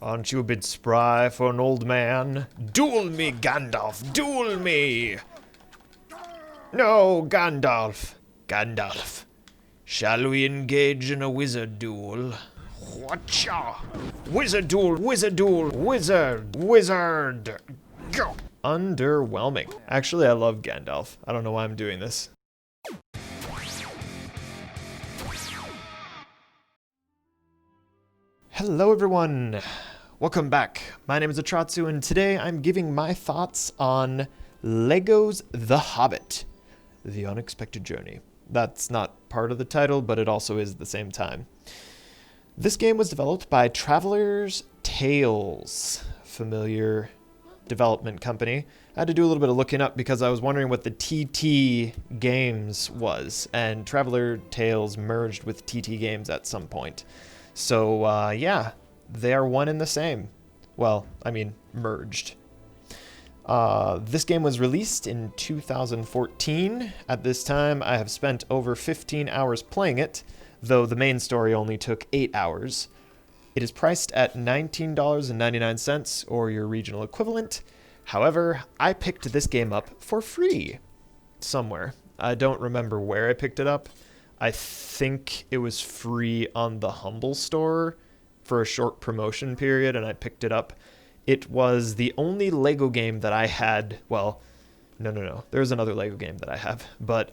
Aren't you a bit spry for an old man? Duel me, Gandalf! Duel me! No, Gandalf! Gandalf! Shall we engage in a wizard duel? Whatcha? Wizard duel! Wizard duel! Wizard! Wizard! Go! Underwhelming. Actually, I love Gandalf. I don't know why I'm doing this. Hello everyone! Welcome back. My name is Atratzu and today I'm giving my thoughts on LEGO's The Hobbit, The Unexpected Journey. That's not part of the title, but it also is at the same time. This game was developed by Traveller's Tales, familiar development company. I had to do a little bit of looking up because I was wondering what the TT Games was, and Traveller Tales merged with TT Games at some point. So, yeah, they are one and the same. Well, I mean, merged. This game was released in 2014. At this time, I have spent over 15 hours playing it, though the main story only took 8 hours. It is priced at $19.99, or your regional equivalent. However, I picked this game up for free somewhere. I don't remember where I picked it up. I think it was free on the Humble store for a short promotion period, and I picked it up. It was the only LEGO game that I had. Well, no. There's another LEGO game that I have, but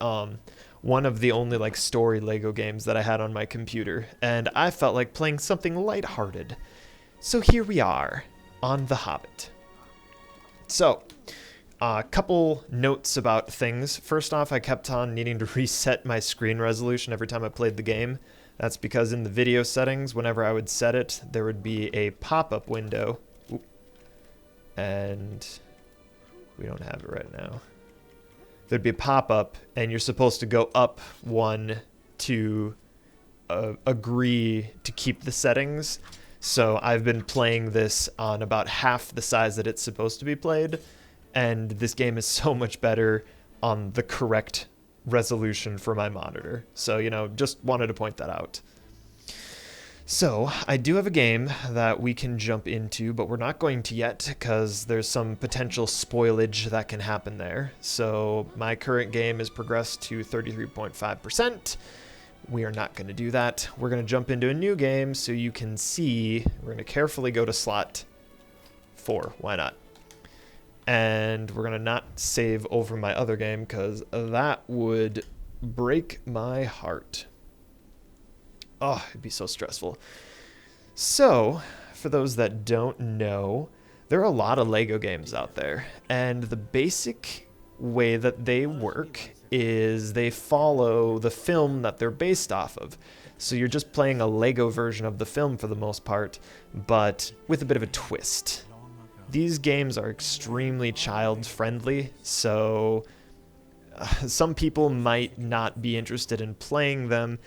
one of the only like story LEGO games that I had on my computer, and I felt like playing something lighthearted. So here we are on The Hobbit. So, a couple notes about things. First off, I kept on needing to reset my screen resolution every time I played the game. That's because in the video settings, whenever I would set it, there would be a pop-up window. Oop. And we don't have it right now. There'd be a pop-up, and you're supposed to go up one to agree to keep the settings. So I've been playing this on about half the size that it's supposed to be played. And this game is so much better on the correct resolution for my monitor. So, you know, just wanted to point that out. So, I do have a game that we can jump into, but we're not going to yet because there's some potential spoilage that can happen there. So, my current game is progressed to 33.5%. We are not going to do that. We're going to jump into a new game so you can see. We're going to carefully go to slot 4. Why not? And we're going to not save over my other game because that would break my heart. Oh, it'd be so stressful. So, for those that don't know, there are a lot of LEGO games out there. And the basic way that they work is they follow the film that they're based off of. So you're just playing a LEGO version of the film for the most part, but with a bit of a twist. These games are extremely child-friendly, so some people might not be interested in playing them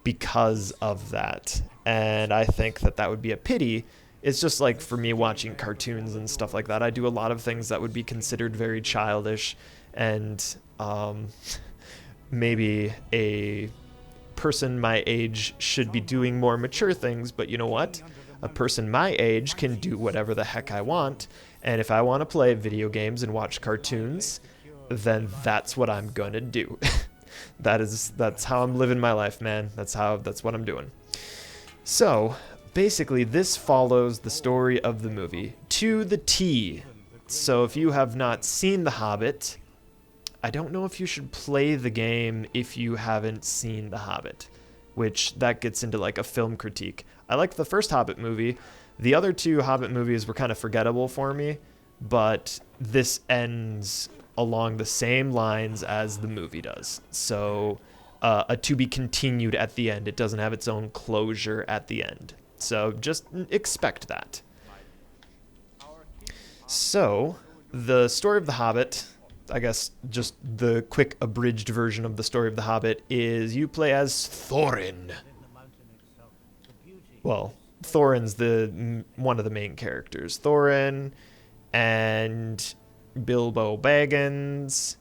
because of that. And I think that that would be a pity. It's just like for me watching cartoons and stuff like that. I do a lot of things that would be considered very childish, and maybe a person my age should be doing more mature things, but you know what? A person my age can do whatever the heck I want, and if I want to play video games and watch cartoons, then that's what I'm gonna do. That's how I'm living my life, man. That's what I'm doing. So, basically this follows the story of the movie to the T. So if you have not seen The Hobbit, I don't know if you should play the game if you haven't seen The Hobbit, which that gets into like a film critique. I liked the first Hobbit movie. The other two Hobbit movies were kind of forgettable for me, but this ends along the same lines as the movie does. So a to be continued at the end. It doesn't have its own closure at the end. So just expect that. So the story of The Hobbit, I guess just the quick abridged version of the story of The Hobbit, is you play as Thorin. Well, Thorin's one of the main characters. Thorin and Bilbo Baggins,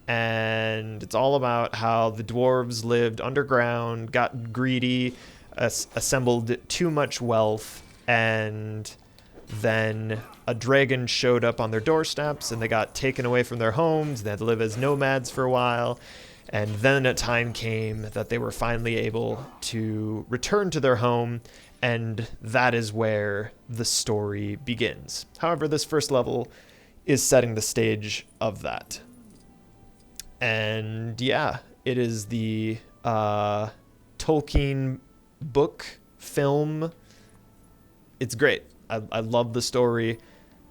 and it's all about how the dwarves lived underground, got greedy, assembled too much wealth, and Then a dragon showed up on their doorsteps, and they got taken away from their homes. They had to live as nomads for a while. And then a time came that they were finally able to return to their home, and that is where the story begins. However, this first level is setting the stage of that. And yeah, it is the Tolkien book, film. It's great. I love the story.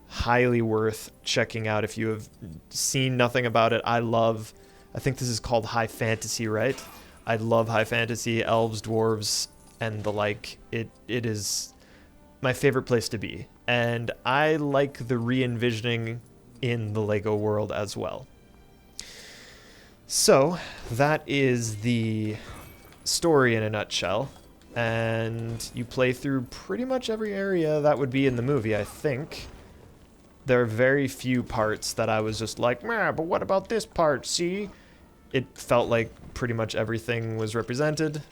Highly worth checking out if you have seen nothing about it. I think this is called high fantasy, right? I love high fantasy, elves, dwarves, and the like. It is my favorite place to be. And I like the re-envisioning in the LEGO world as well. So that is the story in a nutshell. And you play through pretty much every area that would be in the movie, I think. There are very few parts that I was just like, meh, but what about this part, see? It felt like pretty much everything was represented.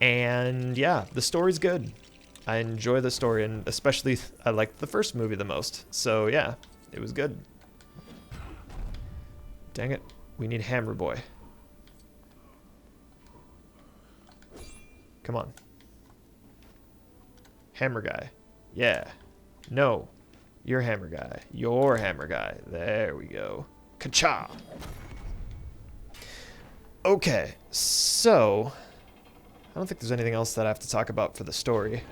And yeah, the story's good. I enjoy the story, and especially I liked the first movie the most. So yeah, it was good. Dang it, we need Hammer Boy. Come on. Hammer guy. Yeah. No. You're hammer guy. You're hammer guy. There we go. Ka-cha! Okay, so I don't think there's anything else that I have to talk about for the story.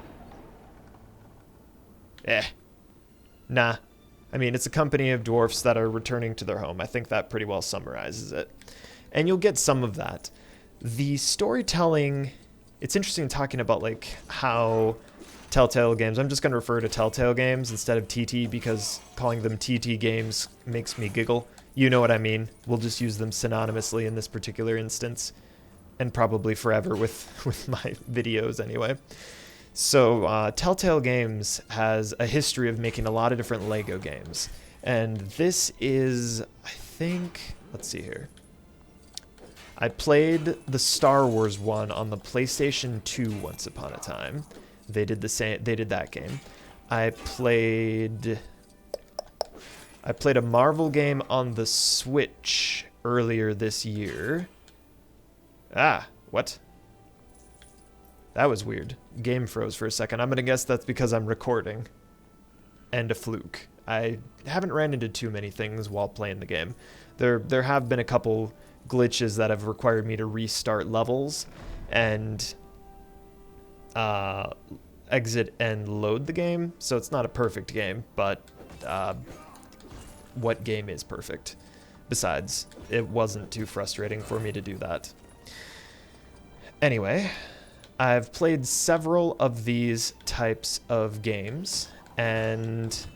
Nah. I mean, it's a company of dwarfs that are returning to their home. I think that pretty well summarizes it. And you'll get some of that. The storytelling, it's interesting talking about like how Telltale games, I'm just going to refer to Telltale games instead of TT because calling them TT games makes me giggle. You know what I mean. We'll just use them synonymously in this particular instance, and probably forever with my videos anyway. So Telltale Games has a history of making a lot of different LEGO games. And this is, I think, let's see here. I played the Star Wars one on the PlayStation 2 once upon a time. They did the same. They did that game. I played a Marvel game on the Switch earlier this year. Ah, what? That was weird. Game froze for a second. I'm gonna guess that's because I'm recording. And a fluke. I haven't ran into too many things while playing the game. There have been a couple glitches that have required me to restart levels and exit and load the game. So it's not a perfect game, but what game is perfect? Besides, it wasn't too frustrating for me to do that. Anyway, I've played several of these types of games, and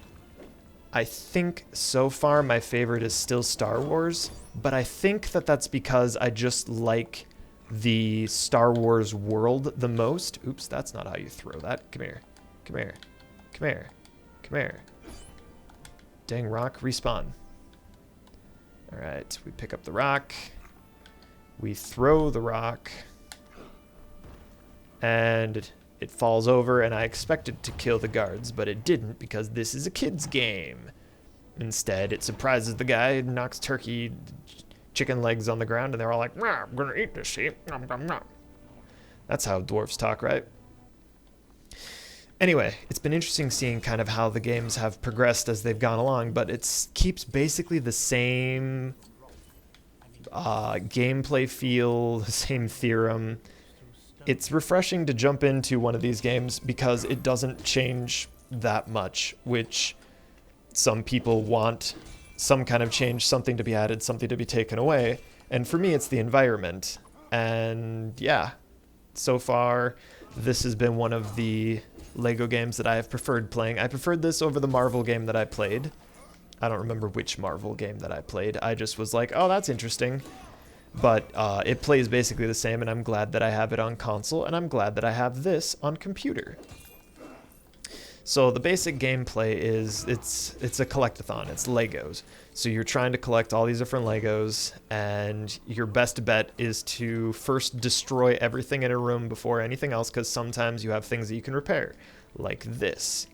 I think so far my favorite is still Star Wars, but I think that that's because I just like the Star Wars world the most. Oops, that's not how you throw that. Come here. Come here. Come here. Come here. Dang rock, respawn. Alright, we pick up the rock. We throw the rock. And it falls over, and I expected to kill the guards, but it didn't because this is a kid's game. Instead, it surprises the guy and knocks turkey chicken legs on the ground, and they're all like, I'm gonna eat this, see? Nom, nom, nom. That's how dwarves talk, right? Anyway, it's been interesting seeing kind of how the games have progressed as they've gone along, but it keeps basically the same gameplay feel, the same theorem. It's refreshing to jump into one of these games because it doesn't change that much, which some people want some kind of change, something to be added, something to be taken away. And for me, it's the environment. And yeah, so far, this has been one of the LEGO games that I have preferred playing. I preferred this over the Marvel game that I played. I don't remember which Marvel game that I played. I just was like, oh, that's interesting. But it plays basically the same, and I'm glad that I have it on console, and I'm glad that I have this on computer. So the basic gameplay is it's a collectathon. It's Legos. So you're trying to collect all these different Legos, and your best bet is to first destroy everything in a room before anything else, because sometimes you have things that you can repair, like this.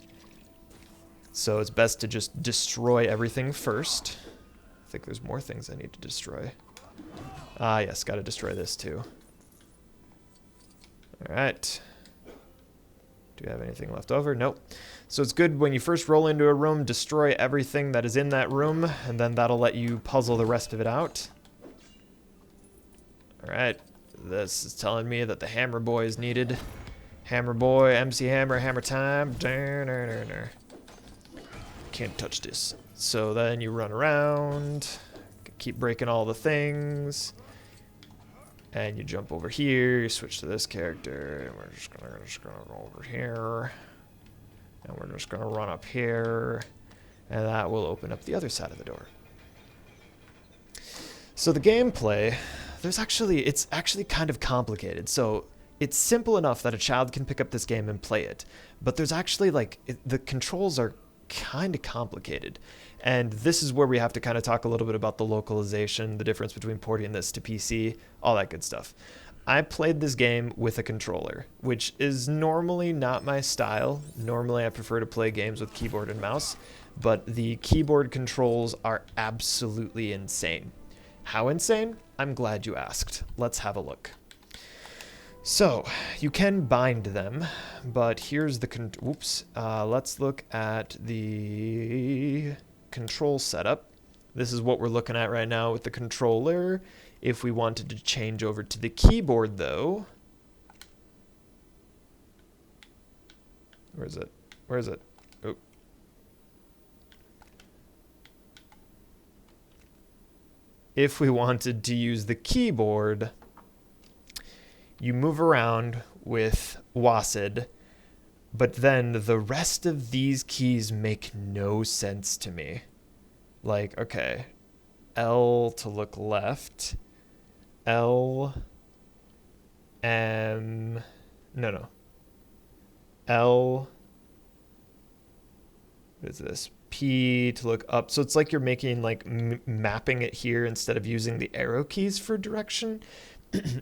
So it's best to just destroy everything first. I think there's more things I need to destroy. Ah, yes, gotta destroy this too. Alright. Do you have anything left over? Nope. So it's good when you first roll into a room, destroy everything that is in that room, and then that'll let you puzzle the rest of it out. Alright. This is telling me that the hammer boy is needed. Hammer boy, MC Hammer, hammer time. Can't touch this. So then you run around, keep breaking all the things, and you jump over here, you switch to this character, and we're just gonna go over here, and we're just gonna run up here, and that will open up the other side of the door. So the gameplay, it's actually kind of complicated. So it's simple enough that a child can pick up this game and play it, but there's actually the controls are kind of complicated, and this is where we have to kind of talk a little bit about the localization, the difference between porting this to PC, all that good stuff. I played this game with a controller, which is normally not my style. Normally I prefer to play games with keyboard and mouse, but the keyboard controls are absolutely insane. How insane? I'm glad you asked. Let's have a look. So, you can bind them, but here's the let's look at the control setup. This is what we're looking at right now with the controller. If we wanted to change over to the keyboard, though... Where is it? Where is it? Oh. If we wanted to use the keyboard... You move around with WASD, but then the rest of these keys make no sense to me. Like, okay, L to look left, L, M, no, L, what is this? P to look up. So it's like you're making, mapping it here instead of using the arrow keys for direction.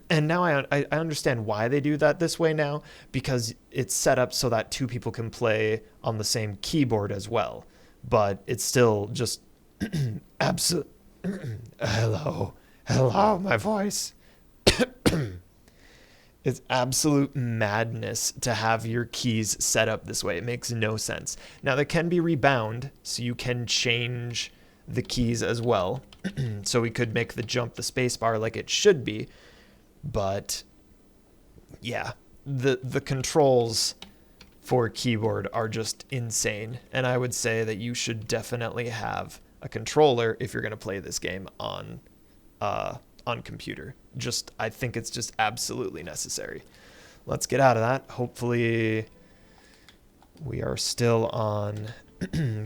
And now I understand why they do that this way now, because it's set up so that two people can play on the same keyboard as well. But it's still just absolute. Hello, my voice. It's absolute madness to have your keys set up this way. It makes no sense. Now they can be rebound, so you can change the keys as well. So we could make the jump the spacebar like it should be. But yeah, the controls for keyboard are just insane, and I would say that you should definitely have a controller if you're going to play this game on computer. I think it's just absolutely necessary. Let's get out of that. Hopefully we are still on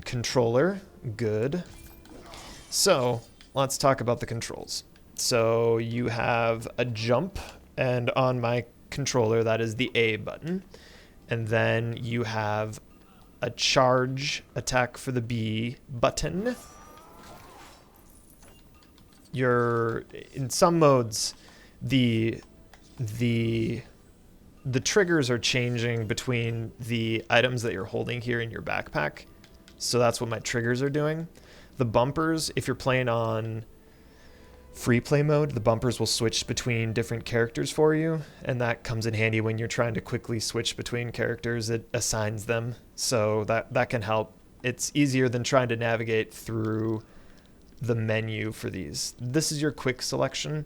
controller. Good. So let's talk about the controls. So you have a jump, and on my controller that is the A button. And then you have a charge attack for the B button. In some modes, the triggers are changing between the items that you're holding here in your backpack. So that's what my triggers are doing. The bumpers, if you're playing on free play mode, the bumpers will switch between different characters for you, and that comes in handy when you're trying to quickly switch between characters. It assigns them, so that can help. It's easier than trying to navigate through the menu for these. This is your quick selection.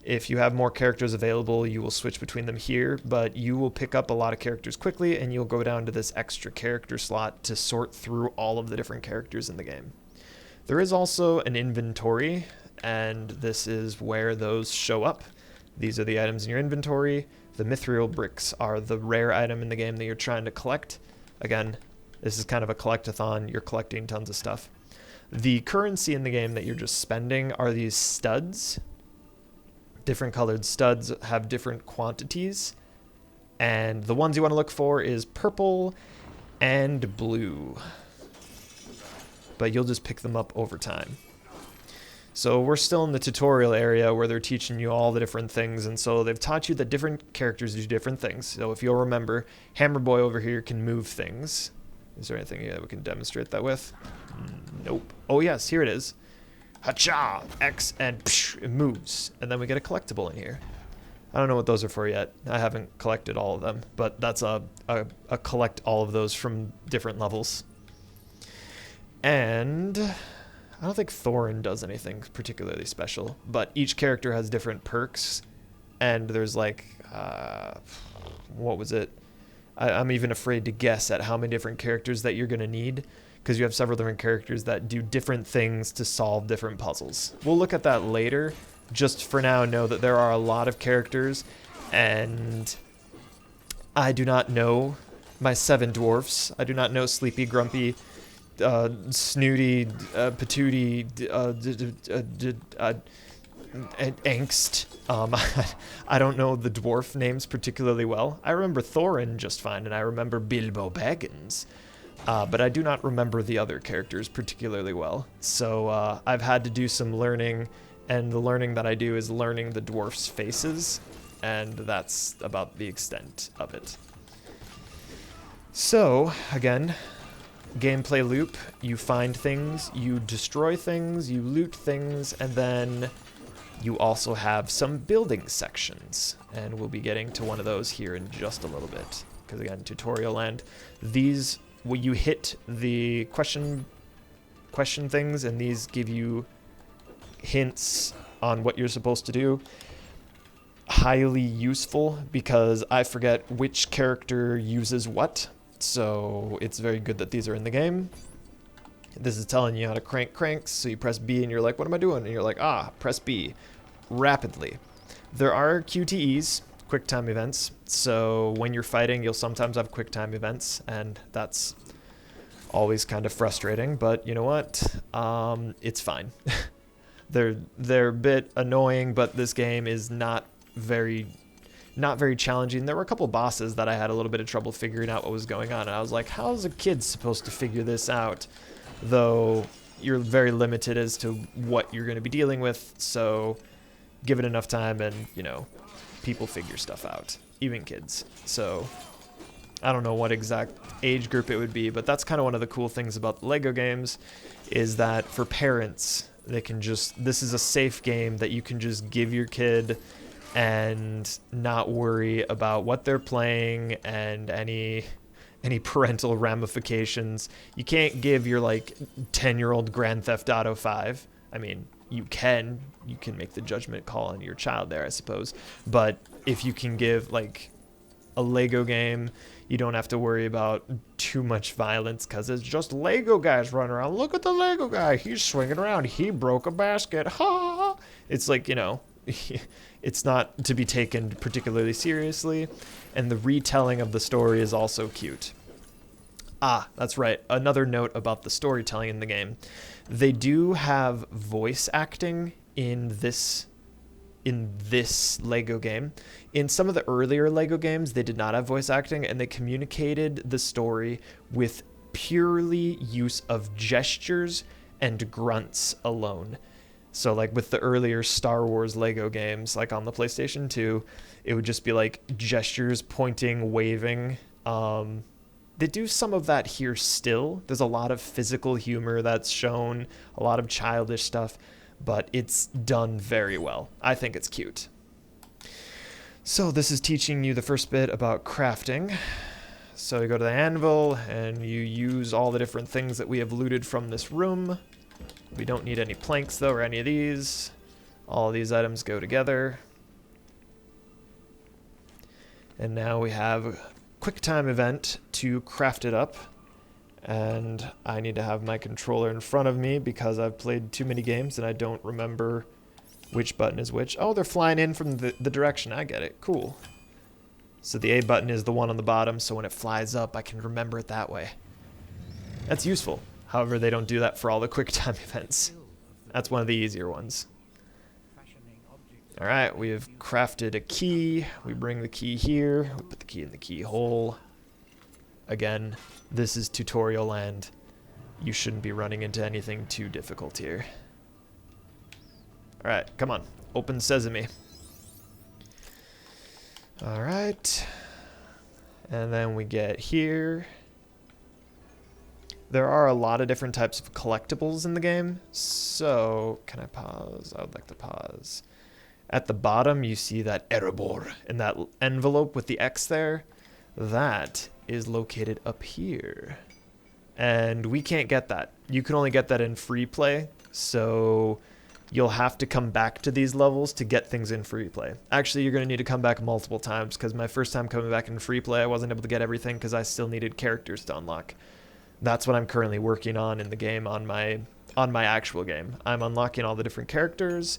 If you have more characters available, you will switch between them here, but you will pick up a lot of characters quickly, and you'll go down to this extra character slot to sort through all of the different characters in the game. There is also an inventory, and this is where those show up. These are the items in your inventory. The Mithril bricks are the rare item in the game that you're trying to collect. Again, this is kind of a collectathon. You're collecting tons of stuff. The currency in the game that you're just spending are these studs. Different colored studs have different quantities, and the ones you want to look for is purple and blue. But you'll just pick them up over time. So we're still in the tutorial area where they're teaching you all the different things, and so they've taught you that different characters do different things. So if you'll remember, Hammer Boy over here can move things, Is there anything that we can demonstrate that with? Nope. Oh yes, here it is. Hacha! X and psh, it moves. And then we get a collectible in here. I don't know what those are for yet. I haven't collected all of them, but that's a collect all of those from different levels. And I don't think Thorin does anything particularly special, but each character has different perks, and there's like, what was it? I'm even afraid to guess at how many different characters that you're going to need, because you have several different characters that do different things to solve different puzzles. We'll look at that later. Just for now, know that there are a lot of characters, and I do not know my 7 dwarfs. I do not know Sleepy, Grumpy, Snooty, Patooty, Angst. I don't know the dwarf names particularly well. I remember Thorin just fine, and I remember Bilbo Baggins. But I do not remember the other characters particularly well. So I've had to do some learning, and the learning that I do is learning the dwarfs' faces, and that's about the extent of it. So, again, gameplay loop. You find things, you destroy things, you loot things, and then you also have some building sections. And we'll be getting to one of those here in just a little bit. Because again, tutorial land. These, well, you hit the question things, and these give you hints on what you're supposed to do. Highly useful, because I forget which character uses what, so it's very good that these are in the game. This is telling you how to crank cranks, so you press B and you're like, what am I doing? And you're like, press B rapidly. There are QTEs, quick time events, so when you're fighting you'll sometimes have quick time events, and that's always kind of frustrating, but you know what, it's fine. They're a bit annoying, but this game is not very challenging. There were a couple bosses that I had a little bit of trouble figuring out what was going on, and I was like, how's a kid supposed to figure this out? Though you're very limited as to what you're going to be dealing with, so give it enough time and, you know, people figure stuff out, even kids. So I don't know what exact age group it would be, but that's kind of one of the cool things about the LEGO games, is that for parents, they can just, this is a safe game that you can just give your kid and not worry about what they're playing and any parental ramifications. You can't give your like 10-year-old Grand Theft Auto 5. I mean, you can make the judgment call on your child there, I suppose. But if you can give like a LEGO game, you don't have to worry about too much violence, because it's just LEGO guys running around. Look at the LEGO guy. He's swinging around. He broke a basket. Ha! It's like, you know, it's not to be taken particularly seriously. And the retelling of the story is also cute. That's right. Another note about the storytelling in the game. They do have voice acting in this LEGO game. In some of the earlier LEGO games, they did not have voice acting, and they communicated the story with purely use of gestures and grunts alone. So like with the earlier Star Wars LEGO games, like on the PlayStation 2, it would just be like gestures, pointing, waving. They do some of that here still. There's a lot of physical humor that's shown, a lot of childish stuff, but it's done very well. I think it's cute. So this is teaching you the first bit about crafting. So you go to the anvil and you use all the different things that we have looted from this room. We don't need any planks though, or any of these. All of these items go together. And now we have a quick time event to craft it up. And I need to have my controller in front of me because I've played too many games and I don't remember which button is which. Oh, they're flying in from the direction. I get it. Cool. So the A button is the one on the bottom, so when it flies up, I can remember it that way. That's useful. However, they don't do that for all the quick time events. That's one of the easier ones. Alright, we have crafted a key. We bring the key here. We put the key in the keyhole. Again, this is tutorial land. You shouldn't be running into anything too difficult here. Alright, come on. Open sesame. Alright. And then we get here. There are a lot of different types of collectibles in the game. So, can I pause? I would like to pause. At the bottom, you see that Erebor in that envelope with the X there. That is located up here. And we can't get that. You can only get that in free play. So you'll have to come back to these levels to get things in free play. Actually, you're going to need to come back multiple times because my first time coming back in free play, I wasn't able to get everything because I still needed characters to unlock. That's what I'm currently working on in the game on my actual game. I'm unlocking all the different characters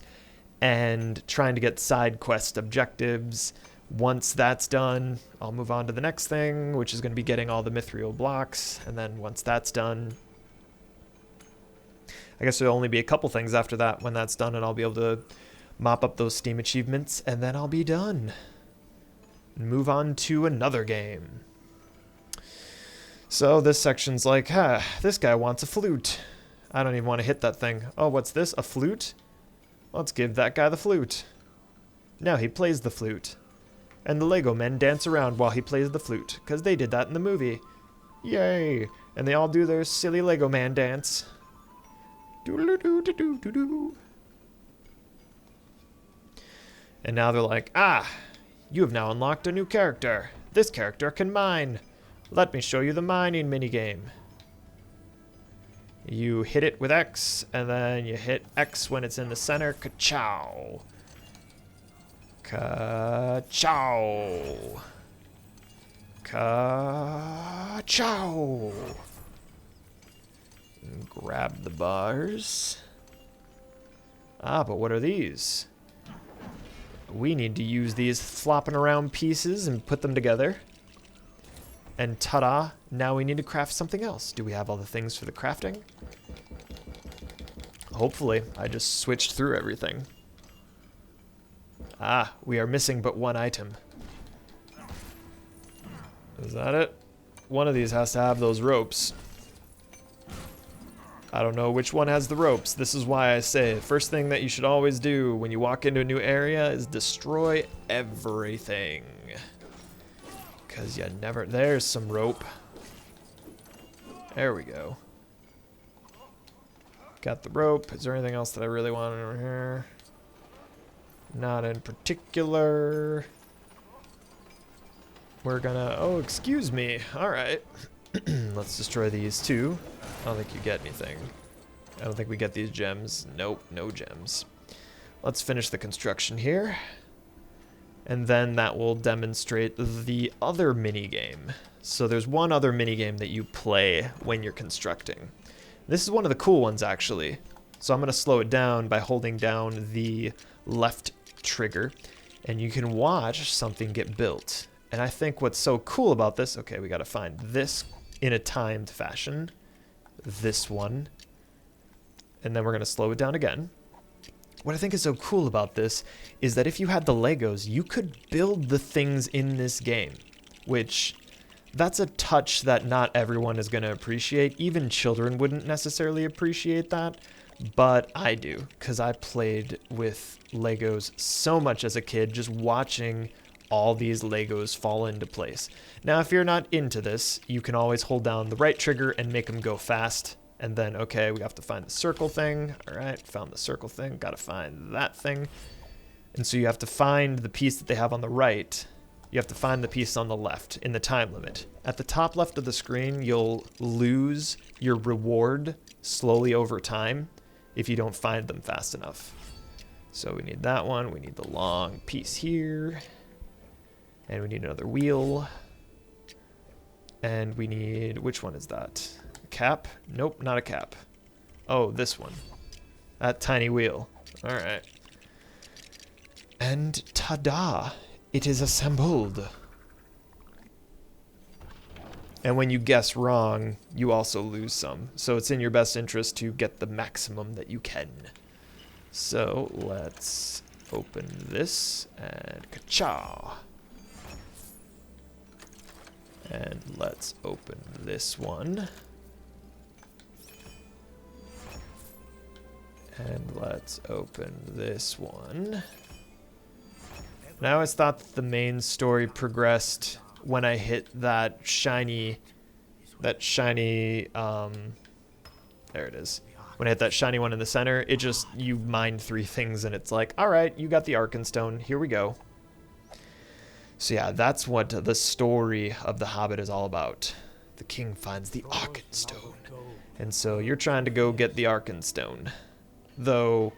and trying to get side quest objectives. Once that's done, I'll move on to the next thing, which is going to be getting all the Mithril blocks. And then once that's done, I guess there'll only be a couple things after that when that's done, and I'll be able to mop up those Steam achievements, and then I'll be done. Move on to another game. So this section's like, this guy wants a flute. I don't even want to hit that thing. Oh, what's this? A flute? Let's give that guy the flute. Now he plays the flute. And the Lego men dance around while he plays the flute, because they did that in the movie. Yay! And they all do their silly Lego man dance. Doodle-doo-doo-doo-doo-doo. And now they're like, you have now unlocked a new character. This character can mine. Let me show you the mining minigame. You hit it with X, and then you hit X when it's in the center. Ka-chow. Ka-chow. Ka-chow. Grab the bars. But what are these? We need to use these flopping around pieces and put them together. And ta-da, now we need to craft something else. Do we have all the things for the crafting? Hopefully. I just switched through everything. We are missing but one item. Is that it? One of these has to have those ropes. I don't know which one has the ropes. This is why I say the first thing that you should always do when you walk into a new area is destroy everything. Because you never... There's some rope. There we go. Got the rope. Is there anything else that I really want over here? Not in particular. We're gonna... Oh, excuse me. Alright. Let's destroy these too. I don't think you get anything. I don't think we get these gems. Nope, no gems. Let's finish the construction here. And then that will demonstrate the other minigame. So there's one other minigame that you play when you're constructing. This is one of the cool ones, actually. So I'm going to slow it down by holding down the left trigger. And you can watch something get built. And I think what's so cool about this... Okay, we got to find this in a timed fashion. This one. And then we're going to slow it down again. What I think is so cool about this is that if you had the Legos, you could build the things in this game, which that's a touch that not everyone is going to appreciate. Even children wouldn't necessarily appreciate that, but I do, because I played with Legos so much as a kid, just watching all these Legos fall into place. Now, if you're not into this, you can always hold down the right trigger and make them go fast. And then, okay, we have to find the circle thing. All right, found the circle thing. Got to find that thing. And so you have to find the piece that they have on the right. You have to find the piece on the left in the time limit. At the top left of the screen, you'll lose your reward slowly over time if you don't find them fast enough. So we need that one. We need the long piece here. And we need another wheel. And we need... Which one is that? Cap? Nope, not a cap. Oh, this one. That tiny wheel. Alright. And ta-da! It is assembled. And when you guess wrong, you also lose some. So it's in your best interest to get the maximum that you can. So let's open this and ka-chow. And let's open this one. And let's open this one. And I always thought that the main story progressed when I hit that shiny that shiny, there it is. When I hit that shiny one in the center, it just, you mine 3 things and it's like, all right, you got the Arkenstone, here we go. So yeah, that's what the story of The Hobbit is all about. The king finds the Arkenstone. And so you're trying to go get the Arkenstone. Though,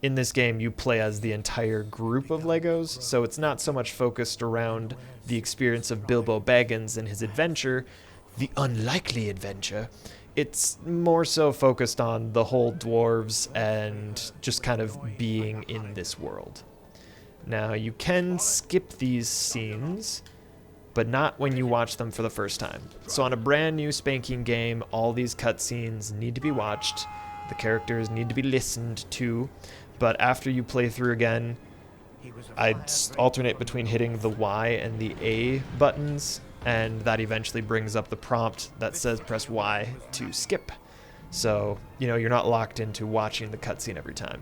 in this game, you play as the entire group of Legos, so it's not so much focused around the experience of Bilbo Baggins and his adventure, the unlikely adventure. It's more so focused on the whole dwarves and just kind of being in this world. Now, you can skip these scenes, but not when you watch them for the first time. So on a brand new spanking game, all these cutscenes need to be watched. The characters need to be listened to. But after you play through again, I'd alternate between hitting the Y and the A buttons, and that eventually brings up the prompt that says press Y to skip. So, you know, you're not locked into watching the cutscene every time.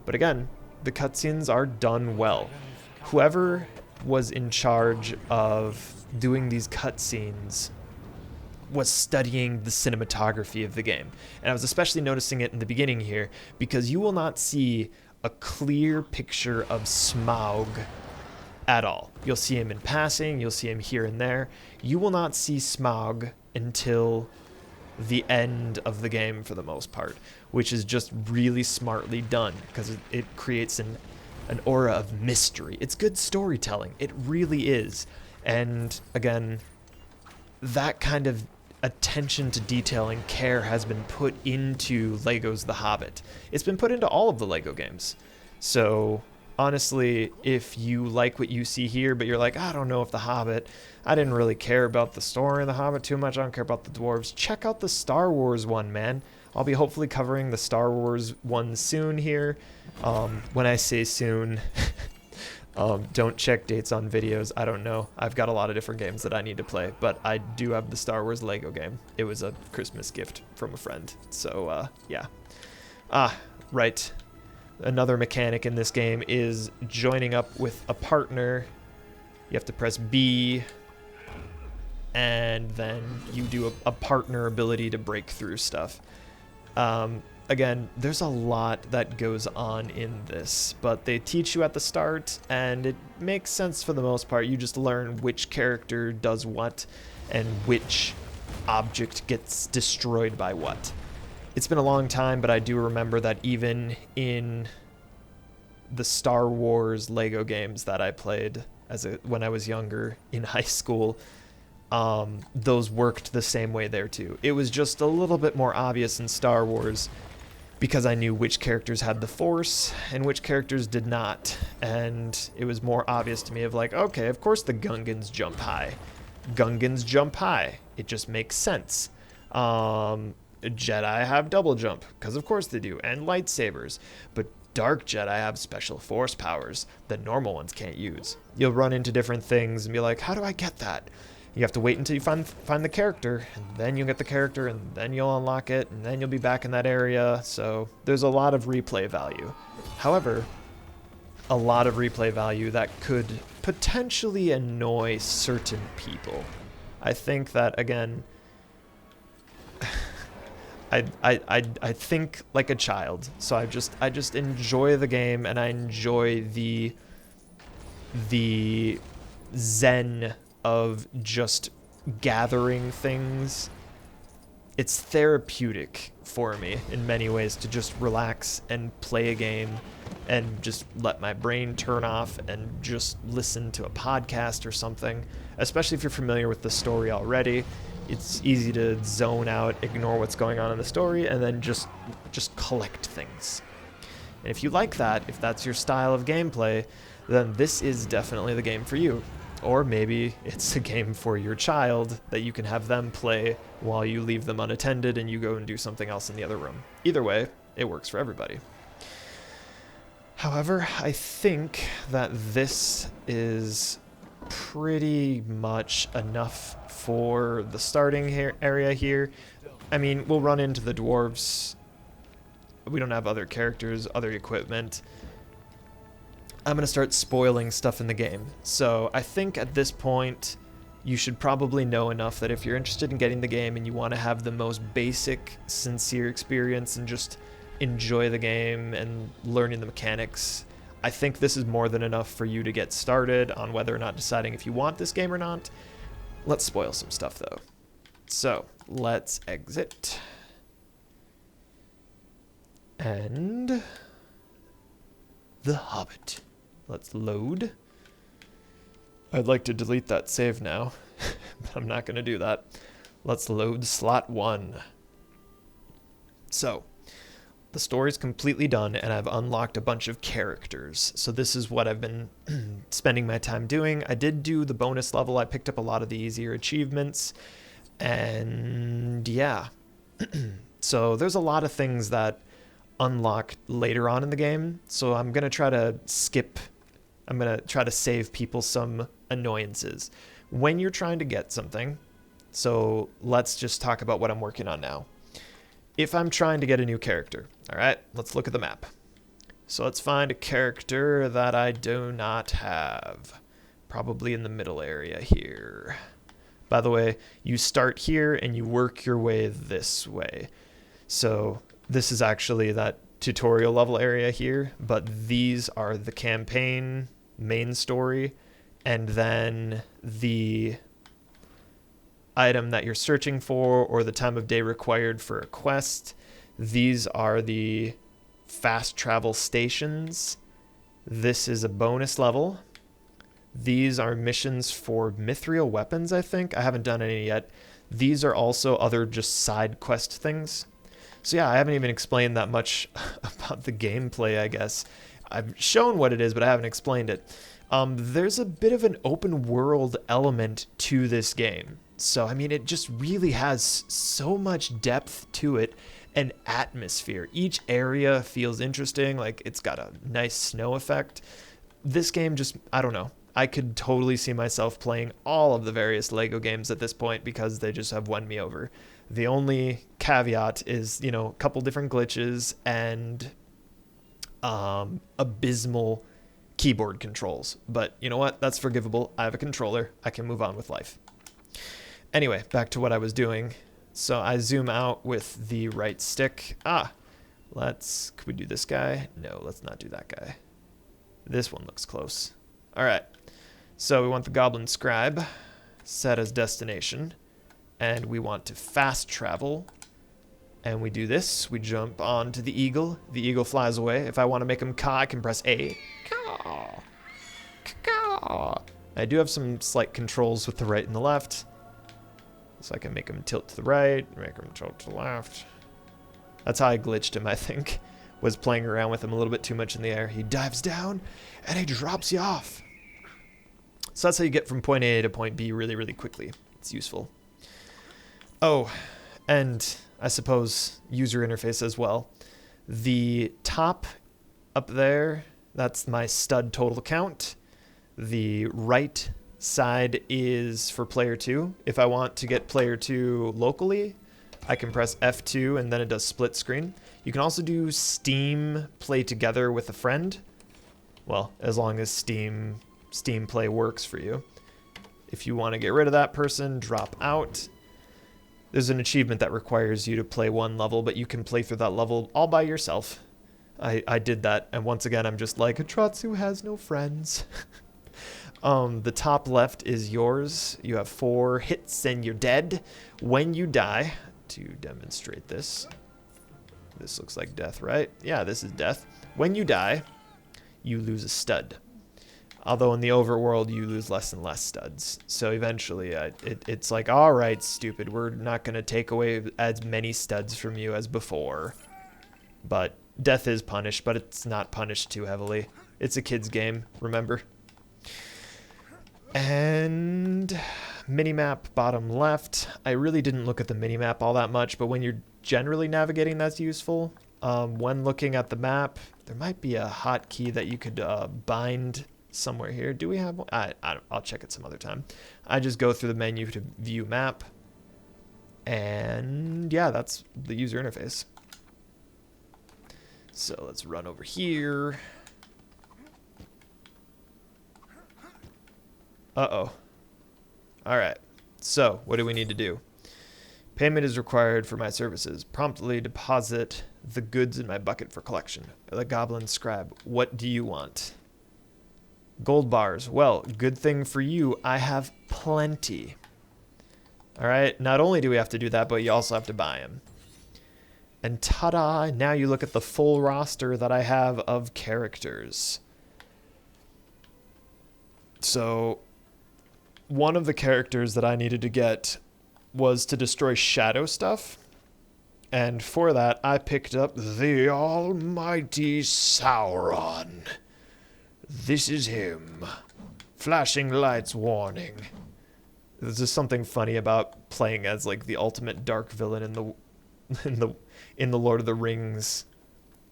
But again, the cutscenes are done well. Whoever was in charge of doing these cutscenes was studying the cinematography of the game. And I was especially noticing it in the beginning here, because you will not see a clear picture of Smaug at all. You'll see him in passing, you'll see him here and there. You will not see Smaug until the end of the game for the most part, which is just really smartly done, because it creates an aura of mystery. It's good storytelling. It really is. And again, that kind of attention to detail and care has been put into LEGO's The Hobbit. It's been put into all of the LEGO games. So honestly, if you like what you see here, but you're like, I don't know if The Hobbit, I didn't really care about the story of The Hobbit too much, I don't care about the dwarves, check out the Star Wars one, man. I'll be hopefully covering the Star Wars one soon here. When I say soon, don't check dates on videos. I don't know. I've got a lot of different games that I need to play, but I do have the Star Wars Lego game. It was a Christmas gift from a friend. So, yeah. Right. Another mechanic in this game is joining up with a partner. You have to press B, and then you do a partner ability to break through stuff. Again, there's a lot that goes on in this, but they teach you at the start, and it makes sense for the most part. You just learn which character does what, and which object gets destroyed by what. It's been a long time, but I do remember that even in the Star Wars Lego games that I played when I was younger in high school, those worked the same way there too. It was just a little bit more obvious in Star Wars because I knew which characters had the Force and which characters did not. And it was more obvious to me of like, okay, of course the Gungans jump high. Gungans jump high. It just makes sense. Jedi have double jump, because of course they do, and lightsabers. But Dark Jedi have special Force powers that normal ones can't use. You'll run into different things and be like, how do I get that? You have to wait until you find the character, and then you'll get the character, and then you'll unlock it, and then you'll be back in that area. So there's a lot of replay value. However, a lot of replay value that could potentially annoy certain people. I think that, again, I think like a child. So I just enjoy the game, and I enjoy the zen of just gathering things. It's therapeutic for me in many ways to just relax and play a game and just let my brain turn off and just listen to a podcast or something. Especially if you're familiar with the story already, it's easy to zone out, ignore what's going on in the story, and then just collect things. And if you like that, if that's your style of gameplay, then this is definitely the game for you. Or maybe it's a game for your child that you can have them play while you leave them unattended and you go and do something else in the other room. Either way, it works for everybody. However, I think that this is pretty much enough for the starting area here. I mean, we'll run into the dwarves. We don't have other characters, other equipment. I'm going to start spoiling stuff in the game. So I think at this point, you should probably know enough that if you're interested in getting the game and you want to have the most basic, sincere experience and just enjoy the game and learning the mechanics, I think this is more than enough for you to get started on whether or not deciding if you want this game or not. Let's spoil some stuff though. So let's exit. And The Hobbit. Let's load. I'd like to delete that save now, but I'm not going to do that. Let's load slot 1. So, the story's completely done, and I've unlocked a bunch of characters. So this is what I've been spending my time doing. I did do the bonus level. I picked up a lot of the easier achievements, and yeah. So there's a lot of things that unlock later on in the game. So I'm going to try to save people some annoyances. When you're trying to get something, so let's just talk about what I'm working on now. If I'm trying to get a new character, all right, let's look at the map. So let's find a character that I do not have. Probably in the middle area here. By the way, you start here and you work your way this way. So this is actually that tutorial level area here, but these are the campaign main story, and then the item that you're searching for or the time of day required for a quest. These are the fast travel stations. This is a bonus level. These are missions for Mithril weapons, I think. I haven't done any yet. These are also other just side quest things. So yeah, I haven't even explained that much about the gameplay, I guess. I've shown what it is, but I haven't explained it. There's a bit of an open world element to this game. So, I mean, it just really has so much depth to it and atmosphere. Each area feels interesting, like it's got a nice snow effect. This game just, I don't know. I could totally see myself playing all of the various LEGO games at this point because they just have won me over. The only caveat is, you know, a couple different glitches and abysmal keyboard controls. But you know what? That's forgivable. I have a controller. I can move on with life. Anyway, back to what I was doing. So I zoom out with the right stick. Could we do this guy? No, let's not do that guy. This one looks close. All right. So we want the Goblin Scribe set as destination. And we want to fast travel. And we do this. We jump onto the eagle. The eagle flies away. If I want to make him caw, I can press A. Caw. Caw. I do have some slight controls with the right and the left. So I can make him tilt to the right, make him tilt to the left. That's how I glitched him, I think. Was playing around with him a little bit too much in the air. He dives down, and he drops you off. So that's how you get from point A to point B really, really quickly. It's useful. Oh, and I suppose user interface as well. The top up there, that's my stud total count. The right side is for player 2. If I want to get player 2 locally, I can press F2 and then it does split screen. You can also do Steam play together with a friend. Well, as long as Steam play works for you. If you want to get rid of that person, drop out. There's an achievement that requires you to play one level, but you can play through that level all by yourself. I did that, and once again, I'm just like, Atratzu has no friends. The top left is yours. You have 4 hits and you're dead. When you die, to demonstrate this looks like death, right? Yeah, this is death. When you die, you lose a stud. Although in the overworld, you lose less and less studs. So eventually, it's like, all right, stupid, we're not going to take away as many studs from you as before. But death is punished, but it's not punished too heavily. It's a kid's game, remember? And minimap bottom left. I really didn't look at the minimap all that much, but when you're generally navigating, that's useful. When looking at the map, there might be a hotkey that you could bind somewhere here. Do we have one? I'll check it some other time. I just go through the menu to view map. And yeah, that's the user interface. So let's run over here. Uh-oh. All right. So, what do we need to do? Payment is required for my services. Promptly deposit the goods in my bucket for collection. The goblin scribe, what do you want? Gold bars. Well, good thing for you, I have plenty. All right, not only do we have to do that, but you also have to buy them. And ta-da, now you look at the full roster that I have of characters. So, one of the characters that I needed to get was to destroy shadow stuff. And for that, I picked up the almighty Sauron. This is him. Flashing lights warning. There's just something funny about playing as like the ultimate dark villain in the Lord of the Rings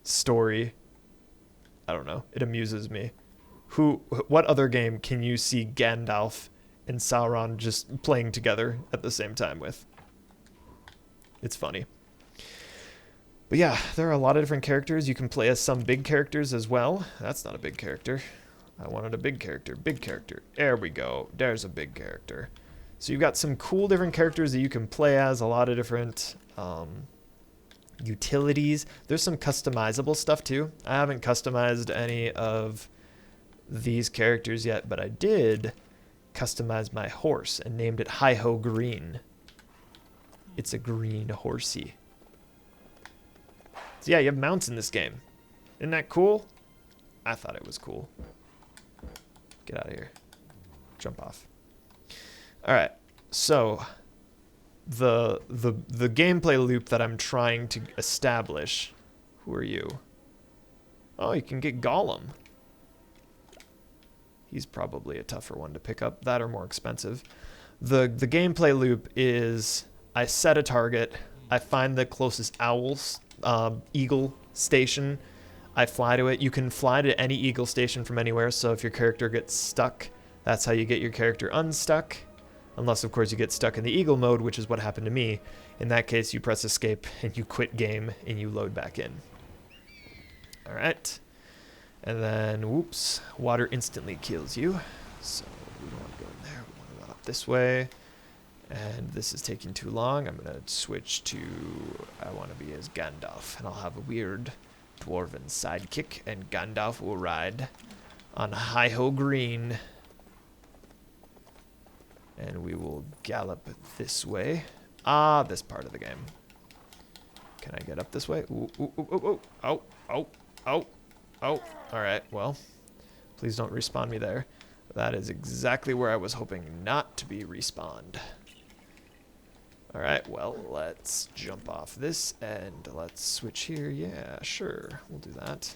story. I don't know. It amuses me. What other game can you see Gandalf and Sauron just playing together at the same time with? It's funny. But yeah, there are a lot of different characters. You can play as some big characters as well. That's not a big character. I wanted a big character. Big character. There we go. There's a big character. So you've got some cool different characters that you can play as, a lot of different utilities. There's some customizable stuff too. I haven't customized any of these characters yet, but I did customize my horse and named it Hi-Ho Green. It's a green horsey. So yeah, you have mounts in this game. Isn't that cool? I thought it was cool. Get out of here. Jump off. All right, so the gameplay loop that I'm trying to establish. Who are you? Oh, you can get Gollum. He's probably a tougher one to pick up. That or more expensive. The gameplay loop is I set a target. I find the closest eagle station. I fly to it. You can fly to any eagle station from anywhere. So if your character gets stuck, that's how you get your character unstuck. Unless, of course, you get stuck in the eagle mode, which is what happened to me. In that case, you press escape and you quit game and you load back in. All right. And then, whoops, water instantly kills you. So we don't want to go in there. We want to run up this way. And this is taking too long. I'm going to switch to, I want to be as Gandalf. And I'll have a weird dwarven sidekick. And Gandalf will ride on Hi-Ho Green. And we will gallop this way. Ah, this part of the game. Can I get up this way? Ooh, ooh, ooh, ooh, ooh. Oh, oh, oh, oh. All right, well, please don't respawn me there. That is exactly where I was hoping not to be respawned. All right, well, let's jump off this and let's switch here. Yeah, sure, we'll do that.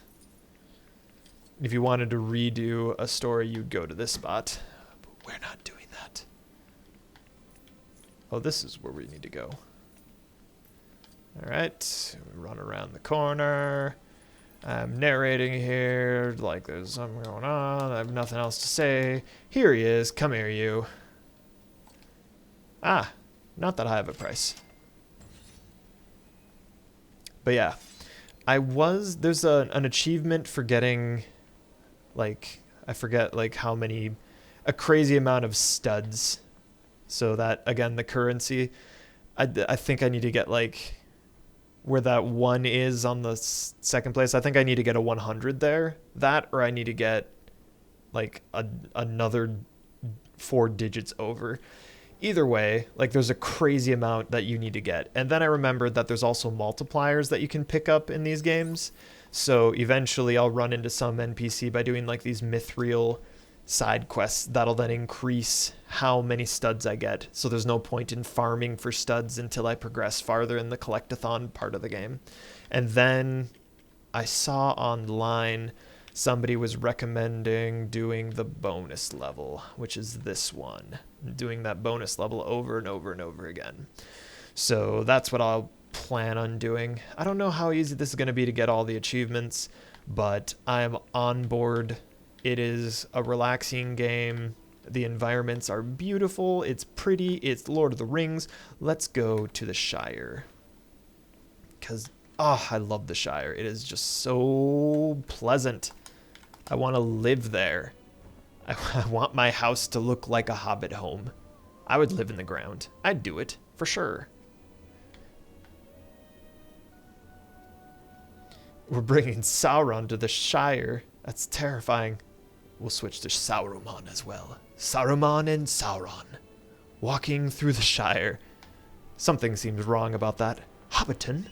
If you wanted to redo a story, you'd go to this spot, but we're not doing that. Oh, this is where we need to go. All right, run around the corner. I'm narrating here like there's something going on. I have nothing else to say. Here he is. Come here, you. Ah, not that high of a price. But yeah, there's an achievement for getting, like, I forget, like, how many, a crazy amount of studs. So that, again, the currency, I think I need to get, like, where that 1 is on the second place. I think I need to get a 100 there. That, or I need to get, like, another 4 digits over. Either way, like, there's a crazy amount that you need to get. And then I remembered that there's also multipliers that you can pick up in these games. So eventually I'll run into some NPC by doing, like, these Mithril side quests that'll then increase how many studs I get. So there's no point in farming for studs until I progress farther in the collectathon part of the game. And then I saw online somebody was recommending doing the bonus level, which is this one. Doing that bonus level over and over and over again. So that's what I'll plan on doing. I don't know how easy this is going to be to get all the achievements, but I'm on board. It is a relaxing game. The environments are beautiful. It's pretty. It's Lord of the Rings. Let's go to the Shire. Because, I love the Shire. It is just so pleasant. I want to live there. I want my house to look like a Hobbit home. I would live in the ground. I'd do it, for sure. We're bringing Sauron to the Shire. That's terrifying. We'll switch to Sauron as well. Saruman and Sauron. Walking through the Shire. Something seems wrong about that. Hobbiton?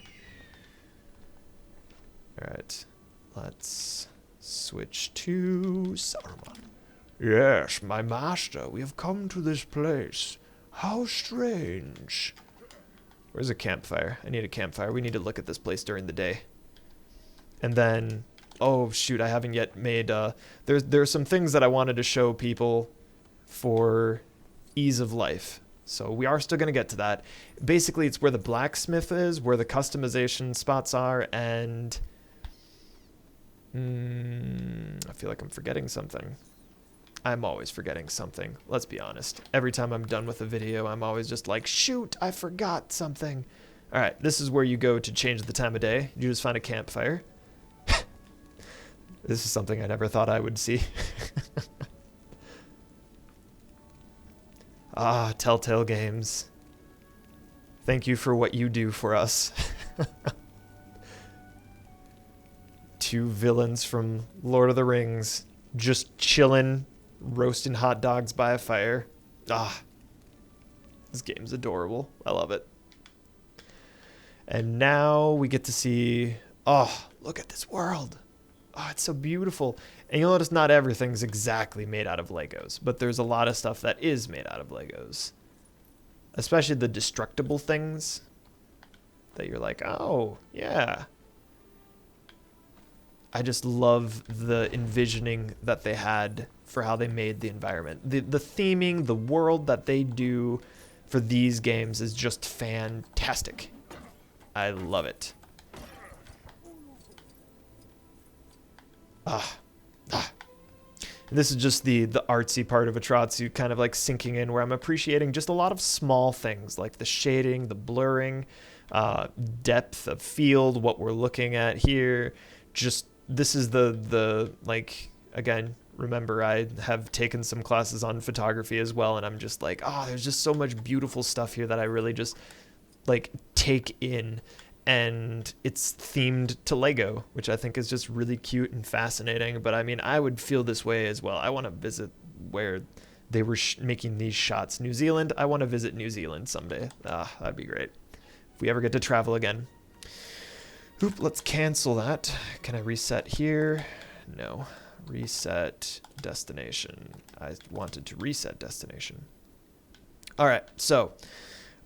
Alright. Let's switch to Saruman. Yes, my master, we have come to this place. How strange. Where's a campfire? I need a campfire. We need to look at this place during the day. And then, oh shoot, I haven't yet made, there's some things that I wanted to show people for ease of life. So we are still going to get to that. Basically, it's where the blacksmith is, where the customization spots are, and I feel like I'm forgetting something. I'm always forgetting something. Let's be honest. Every time I'm done with a video, I'm always just like, shoot, I forgot something. All right, this is where you go to change the time of day. You just find a campfire. This is something I never thought I would see. Ah, Telltale Games. Thank you for what you do for us. Two villains from Lord of the Rings just chilling, roasting hot dogs by a fire. Ah, this game's adorable. I love it. And now we get to see, oh, look at this world. Oh, it's so beautiful. And you'll notice not everything's exactly made out of Legos, but there's a lot of stuff that is made out of Legos. Especially the destructible things that you're like, oh, yeah. I just love the envisioning that they had for how they made the environment. The theming, the world that they do for these games is just fantastic. I love it. This is just the artsy part of Atratzu kind of like sinking in, where I'm appreciating just a lot of small things like the shading, the blurring, depth of field, what we're looking at here. Just this is the like, again, remember I have taken some classes on photography as well, and I'm just like, oh, there's just so much beautiful stuff here that I really just like take in. And it's themed to Lego, which I think is just really cute and fascinating. But I mean, I would feel this way as well. I want to visit where they were making these shots. New Zealand, I want to visit New Zealand someday. Ah, that'd be great. If we ever get to travel again. Oop, let's cancel that. Can I reset here? No. Reset destination. I wanted to reset destination. All right, so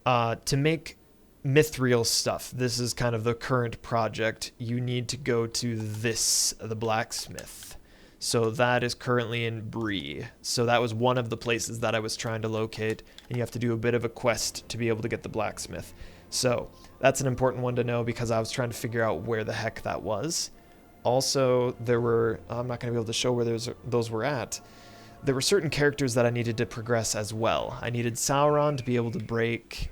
to make Mithril stuff, this is kind of the current project, you need to go to this, the blacksmith. So that is currently in Bree. So that was one of the places that I was trying to locate, and you have to do a bit of a quest to be able to get the blacksmith. So that's an important one to know, because I was trying to figure out where the heck that was. Also, there were, I'm not going to be able to show where those were at. There were certain characters that I needed to progress as well. I needed Sauron to be able to break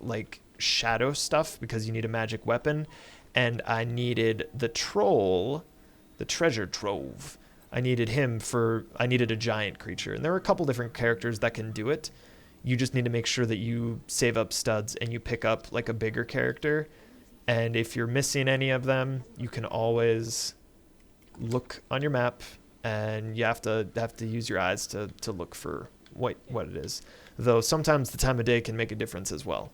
like shadow stuff, because you need a magic weapon, and I needed the troll, the treasure trove. I needed a giant creature, and there are a couple different characters that can do it. You just need to make sure that you save up studs and you pick up like a bigger character, and if you're missing any of them, you can always look on your map, and you have to use your eyes to look for what it is. Though sometimes the time of day can make a difference as well.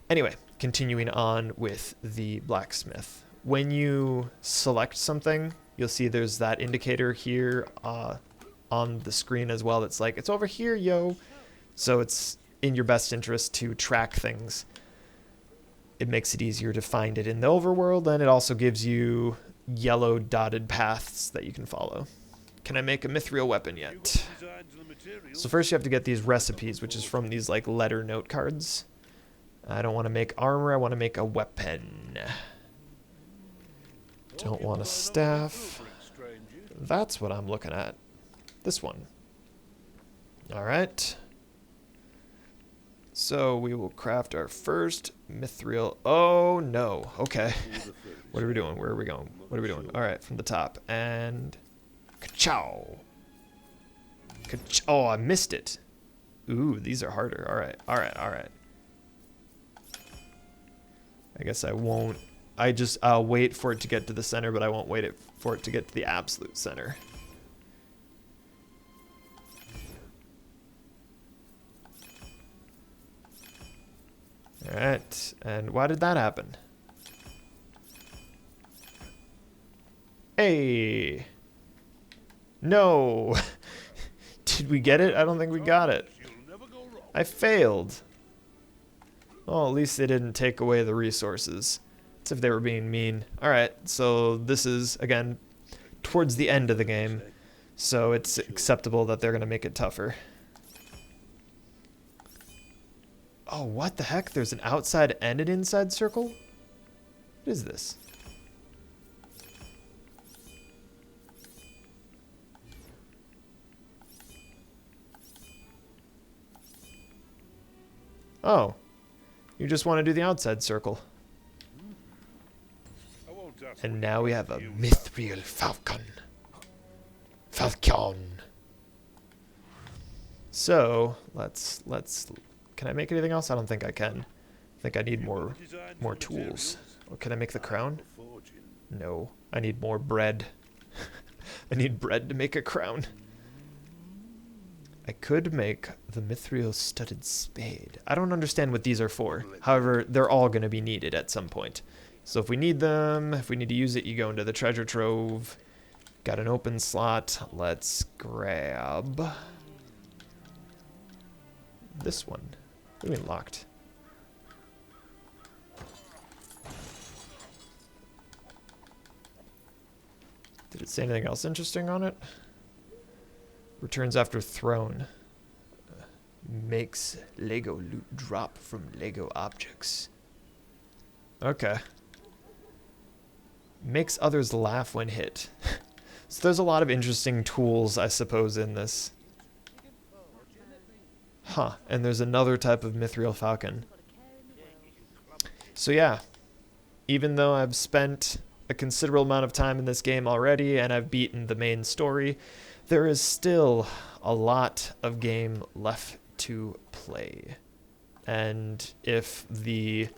Anyway, continuing on with the blacksmith. When you select something, you'll see there's that indicator here on the screen as well. That's like, it's over here, yo. So it's in your best interest to track things. It makes it easier to find it in the overworld, and it also gives you yellow dotted paths that you can follow. Can I make a mithril weapon yet? So first you have to get these recipes, which is from these like letter note cards. I don't want to make armor, I want to make a weapon. Don't want a staff. That's what I'm looking at. This one. Alright. So we will craft our first mithril. Oh no, okay. What are we doing? Where are we going? What are we doing? Alright, from the top. And ka-chow. Oh, I missed it. Ooh, these are harder. All right, all right, all right. I guess I won't. I'll wait for it to get to the center, but I won't wait for it to get to the absolute center. All right, and why did that happen? Hey! No! Did we get it? I don't think we got it. I failed. Well, at least they didn't take away the resources. It's if they were being mean. Alright, so this is, again, towards the end of the game, so it's acceptable that they're going to make it tougher. Oh, what the heck? There's an outside and an inside circle? What is this? Oh, you just want to do the outside circle. And now we have a Mithril Falcon. So, let's can I make anything else? I don't think I can. I think I need more tools. Or can I make the crown? No, I need more bread. I need bread to make a crown. I could make the Mithril studded spade. I don't understand what these are for. However, they're all going to be needed at some point. So if we need them, if we need to use it, you go into the treasure trove. Got an open slot. Let's grab this one. What do you mean locked? Did it say anything else interesting on it? Returns after thrown. Makes Lego loot drop from Lego objects. Okay. Makes others laugh when hit. So there's a lot of interesting tools, I suppose, in this. Huh. And there's another type of Mithril Falcon. So yeah. Even though I've spent a considerable amount of time in this game already and I've beaten the main story, there is still a lot of game left to play. And if the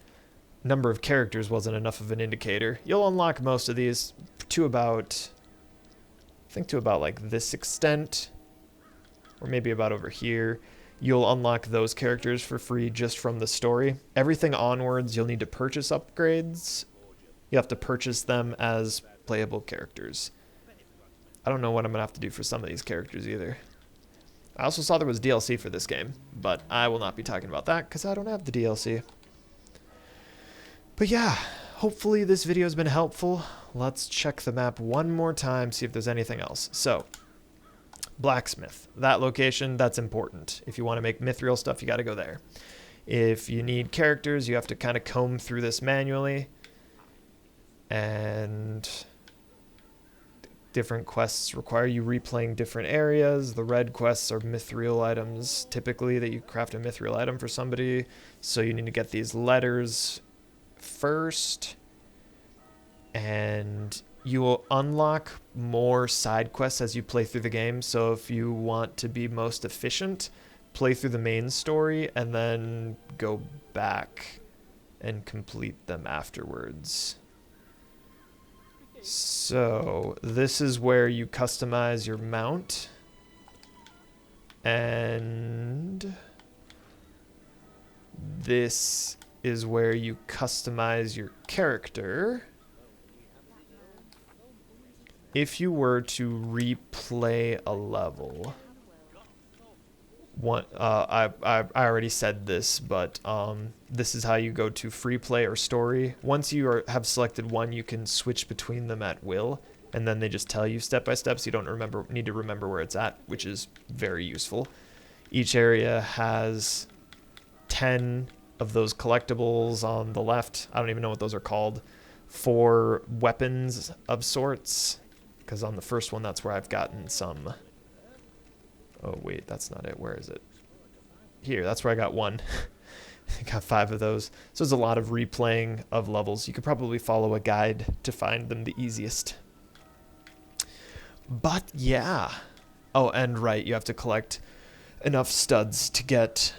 number of characters wasn't enough of an indicator, you'll unlock most of these to about, I think to about like this extent, or maybe about over here. You'll unlock those characters for free just from the story. Everything onwards, you'll need to purchase upgrades. You have to purchase them as playable characters. I don't know what I'm going to have to do for some of these characters either. I also saw there was DLC for this game, but I will not be talking about that because I don't have the DLC. But yeah, hopefully this video has been helpful. Let's check the map one more time, see if there's anything else. So, blacksmith. That location, that's important. If you want to make mithril stuff, you got to go there. If you need characters, you have to kind of comb through this manually. And different quests require you replaying different areas. The red quests are mithril items, typically, that you craft a mithril item for somebody. So you need to get these letters first. And you will unlock more side quests as you play through the game. So if you want to be most efficient, play through the main story and then go back and complete them afterwards. So this is where you customize your mount, and this is where you customize your character. If you were to replay a level, I already said this, but this is how you go to free play or story. Once you have selected one, you can switch between them at will, and then they just tell you step by step, so you don't need to remember where it's at, which is very useful. Each area has 10 of those collectibles on the left. I don't even know what those are called. 4 weapons of sorts, because on the first one, that's where I've gotten some. Oh, wait, that's not it. Where is it? Here, that's where I got one. I got 5 of those. So there's a lot of replaying of levels. You could probably follow a guide to find them the easiest. But yeah, Oh, and right, you have to collect enough studs to get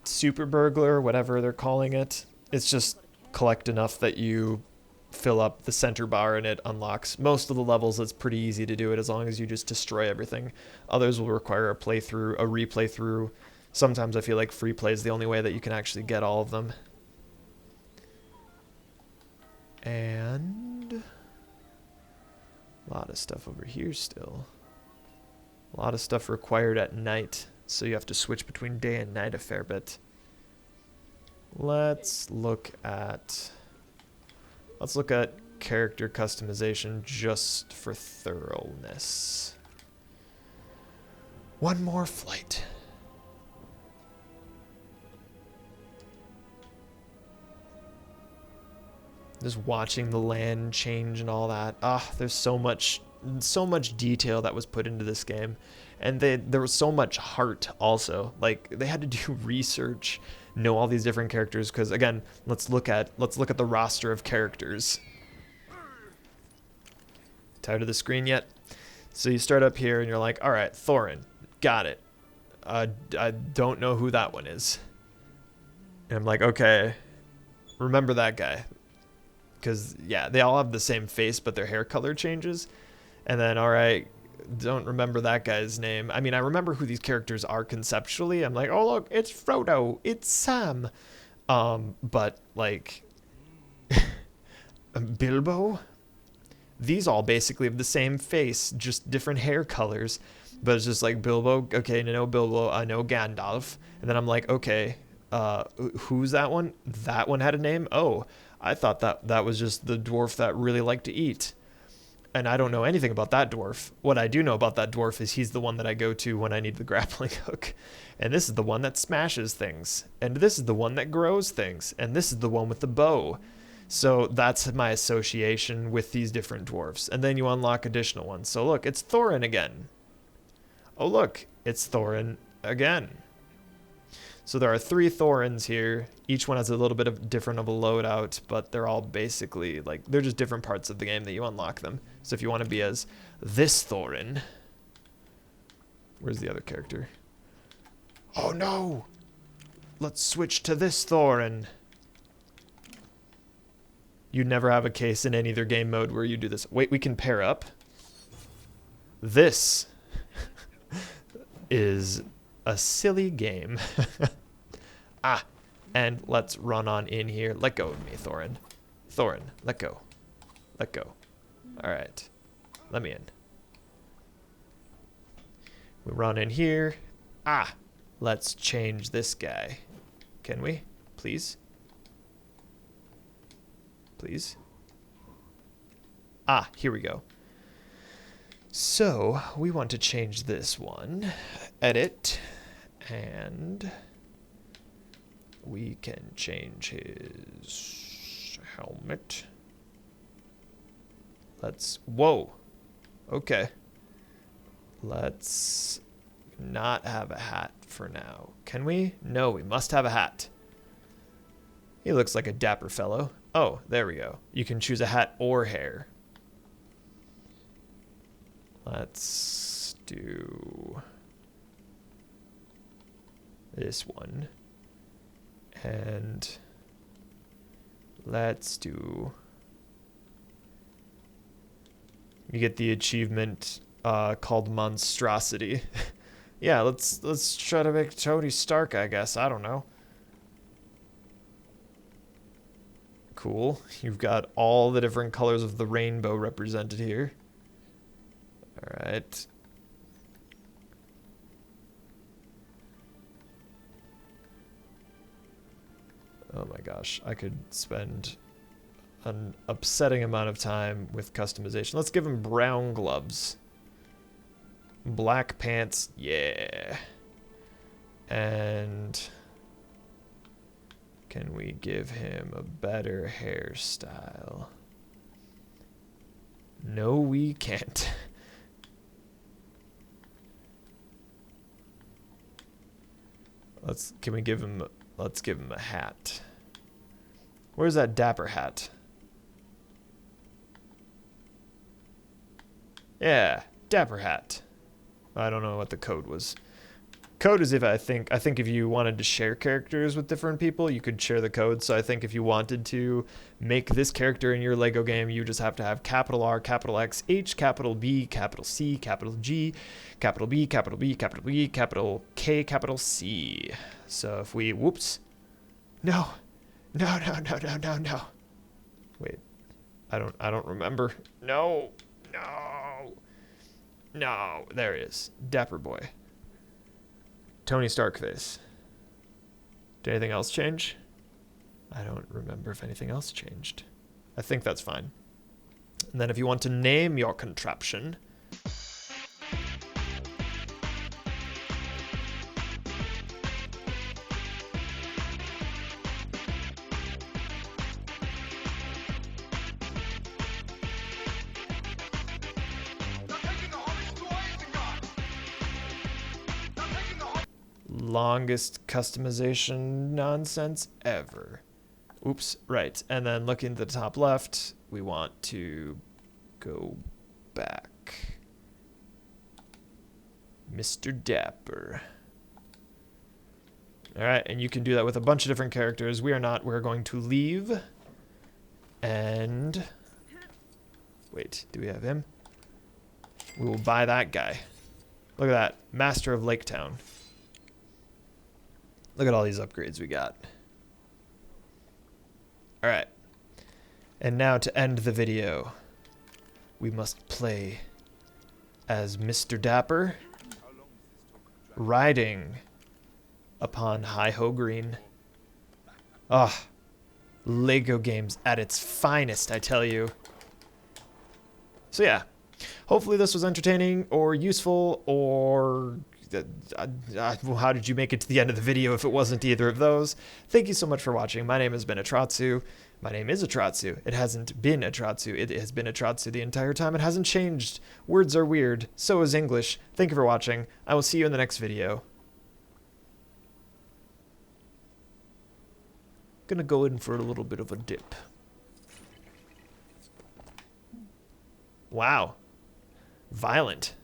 super burglar, whatever they're calling it. It's just collect enough that you fill up the center bar and it unlocks. Most of the levels it's pretty easy to do it as long as you just destroy everything. Others will require a playthrough, a replay through. Sometimes I feel like free play is the only way that you can actually get all of them. And a lot of stuff over here still. A lot of stuff required at night, so you have to switch between day and night a fair bit. Let's look at character customization just for thoroughness. One more flight. Just watching the land change and all that. There's so much detail that was put into this game, and there was so much heart also. Like, they had to do research, know all these different characters, because again, let's look at the roster of characters. Tired of the screen yet? So you start up here and you're like, all right, Thorin, got it. I don't know who that one is. And I'm like, okay, remember that guy. Because, yeah, they all have the same face, but their hair color changes. And then, all right, don't remember that guy's name. I mean, I remember who these characters are conceptually. I'm like, oh, look, it's Frodo. It's Sam. But, like, Bilbo? These all basically have the same face, just different hair colors. But it's just like, Bilbo, okay, I know Bilbo, I know Gandalf. And then I'm like, okay, who's that one? That one had a name? Oh, I thought that was just the dwarf that really liked to eat. And I don't know anything about that dwarf. What I do know about that dwarf is he's the one that I go to when I need the grappling hook. And this is the one that smashes things. And this is the one that grows things. And this is the one with the bow. So that's my association with these different dwarfs. And then you unlock additional ones. So look, it's Thorin again. Oh look, it's Thorin again. So there are 3 Thorins here. Each one has a little bit of different of a loadout, but they're all basically, like, they're just different parts of the game that you unlock them. So if you want to be as this Thorin... Where's the other character? Oh no! Let's switch to this Thorin. You'd never have a case in any other game mode where you do this. Wait, we can pair up? This is a silly game. And let's run on in here. Let go of me, Thorin. Thorin, let go. Let go. Alright. Let me in. We run in here. Let's change this guy. Can we? Please? Please? Here we go. So, we want to change this one. Edit. And we can change his helmet. Whoa. Okay. Let's not have a hat for now. Can we? No, we must have a hat. He looks like a dapper fellow. Oh, there we go. You can choose a hat or hair. Let's do this one. And let's do... You get the achievement called Monstrosity. Yeah, let's try to make Tony Stark, I guess. I don't know. Cool. You've got all the different colors of the rainbow represented here. Alright. Oh my gosh, I could spend an upsetting amount of time with customization. Let's give him brown gloves. Black pants, yeah. And can we give him a better hairstyle? No, we can't. Let's give him a hat. Where's that dapper hat? Yeah, dapper hat. I don't know what the code was. Code is if I think if you wanted to share characters with different people, you could share the code. So I think if you wanted to make this character in your Lego game, you just have to have capital R, capital X, H, capital B, capital C, capital G, capital B, capital B, capital B, capital K, capital C. So if we, whoops, no, no, no, no, no, no, no. Wait, I don't remember. No, no, no. There it is. Dapper boy. Tony Stark face. Did anything else change? I don't remember if anything else changed. I think that's fine. And then if you want to name your contraption, longest customization nonsense ever. Oops, right. And then looking at the top left, we want to go back. Mr. Dapper. All right, and you can do that with a bunch of different characters. We are not. We're going to leave. And wait, do we have him? We will buy that guy. Look at that. Master of Lake Town. Look at all these upgrades we got. All right. And now to end the video, we must play as Mr. Dapper riding upon Hi-Ho Green. Ah, Lego games at its finest, I tell you. So yeah, hopefully this was entertaining or useful, or how did you make it to the end of the video if it wasn't either of those? Thank you so much for watching. My name has been Atratzu. My name is Atratzu. It hasn't been Atratzu. It has been Atratzu the entire time. It hasn't changed. Words are weird. So is English. Thank you for watching. I will see you in the next video. Gonna go in for a little bit of a dip. Wow. Violent.